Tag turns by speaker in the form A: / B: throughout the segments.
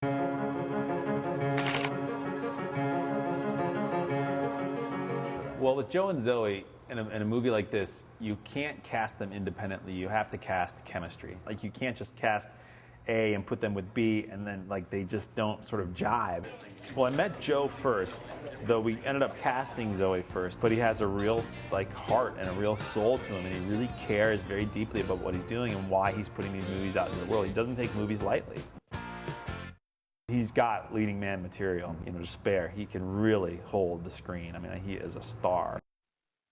A: Well, with Joe and Zoe, in a movie like this, you can't cast them independently. You have to cast chemistry. Like, you can't just cast A and put them with B, and then, like, they just don't sort of jive. Well, I met Joe first, though we ended up casting Zoe first, but he has a real, like, heart and a real soul to him, and he really cares very deeply about what he's doing and why he's putting these movies out into the world. He doesn't take movies lightly. He's got leading man material, you know, to spare. He can really hold the screen. I mean, he is a star.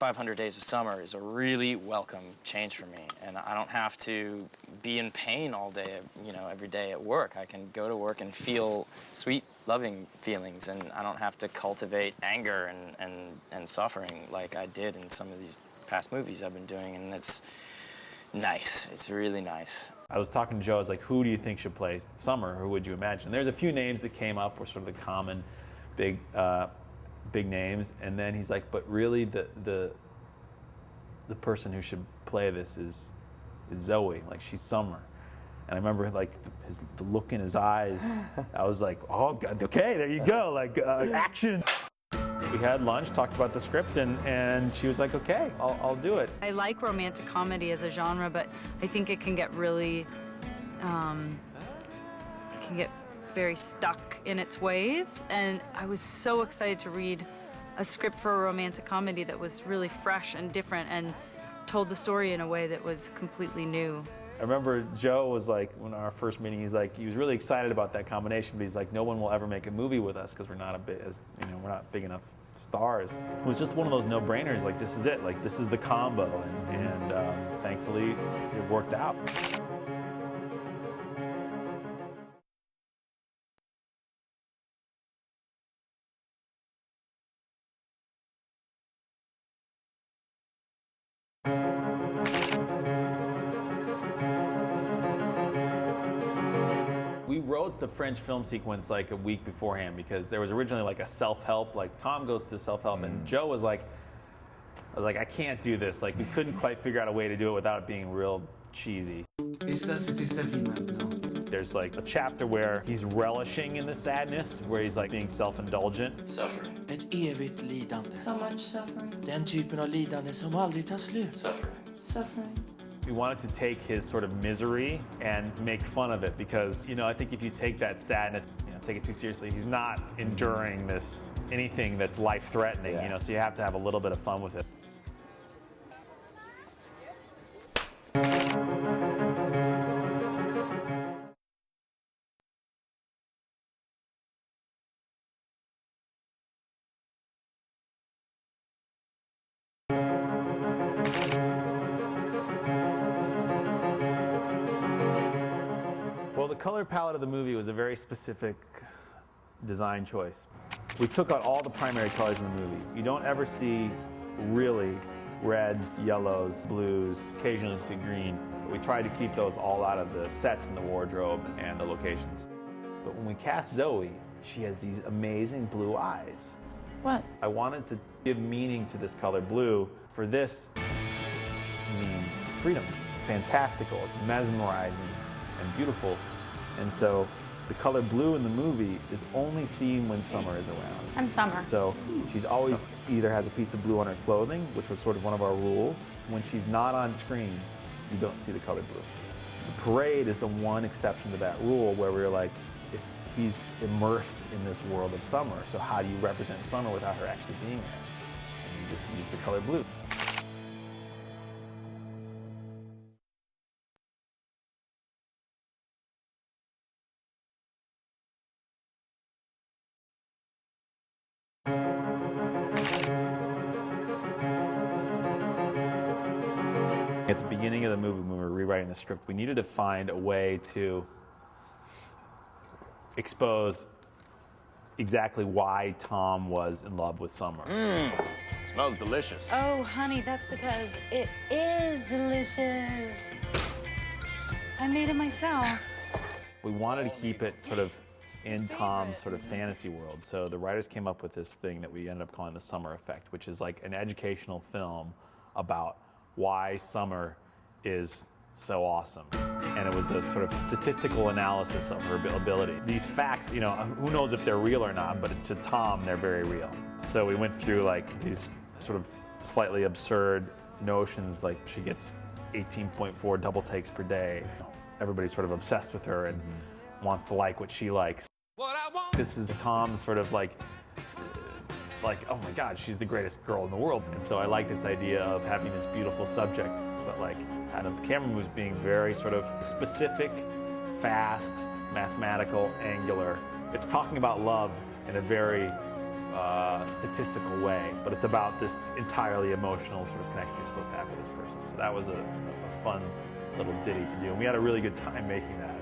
B: 500 Days of Summer is a really welcome change for me, and I don't have to be in pain all day, you know, every day at work. I can go to work and feel sweet, loving feelings, and I don't have to cultivate anger and suffering like I did in some of these past movies I've been doing, and it's nice. It's really nice.
A: I was talking to Joe, I was like, who do you think should play Summer? Who would you imagine? There's a few names that came up, were sort of the common big names, and then he's like, but really the person who should play this is Zoe, like, she's Summer. And I remember, like, the look in his eyes. I was like, oh God, okay, there you go, like, action. We had lunch, talked about the script, and she was like, okay, I'll do it.
C: I like romantic comedy as a genre, but I think it can get really, it can get very stuck in its ways, and I was so excited to read a script for a romantic comedy that was really fresh and different and told the story in a way that was completely new.
A: I remember Joe was like, when our first meeting, he was really excited about that combination, but he's like, no one will ever make a movie with us because we're not we're not big enough stars. It was just one of those no-brainers, like, this is it, like, this is the combo, and thankfully it worked out. We wrote the French film sequence like a week beforehand because there was originally like a self-help, like Tom goes to self-help, and Joe was like, I can't do this. Like, we couldn't quite figure out a way to do it without it being real cheesy. There's like a chapter where he's relishing in the sadness, where he's like being self-indulgent.
D: Suffering. Ett evigt lidande.
E: So much suffering.
D: Den typen av lidande som aldrig tar slut.
E: Suffering. Suffering.
A: We wanted to take his sort of misery and make fun of it because, you know, I think if you take that sadness, you know, take it too seriously, he's not enduring anything that's life-threatening, you know, so you have to have a little bit of fun with it. Well, the color palette of the movie was a very specific design choice. We took out all the primary colors in the movie. You don't ever see really reds, yellows, blues, occasionally see green. But we tried to keep those all out of the sets and the wardrobe and the locations. But when we cast Zoe, she has these amazing blue eyes.
C: What?
A: I wanted to give meaning to this color blue. For this, means freedom, fantastical, mesmerizing, and beautiful. And so the color blue in the movie is only seen when Summer is around.
E: I'm Summer.
A: So she's always either has a piece of blue on her clothing, which was sort of one of our rules. When she's not on screen, you don't see the color blue. The parade is the one exception to that rule where we're like, he's immersed in this world of Summer, so how do you represent Summer without her actually being there? And you just use the color blue. At the beginning of the movie, when we were rewriting the script, we needed to find a way to expose exactly why Tom was in love with Summer.
D: Smells delicious.
E: Oh, honey, that's because it is delicious. I made it myself.
A: We wanted to keep it sort of in Tom's sort of fantasy world. So the writers came up with this thing that we ended up calling the Summer Effect, which is like an educational film about why Summer is so awesome. And it was a sort of statistical analysis of her ability. These facts, you know, who knows if they're real or not, but to Tom, they're very real. So we went through like these sort of slightly absurd notions, like she gets 18.4 double takes per day. Everybody's sort of obsessed with her and wants to like what she likes. This is Tom's sort of like, oh my God, she's the greatest girl in the world. And so I like this idea of having this beautiful subject, but like, and the camera moves being very sort of specific, fast, mathematical, angular. It's talking about love in a very statistical way, but it's about this entirely emotional sort of connection you're supposed to have with this person. So that was a fun little ditty to do, and we had a really good time making that.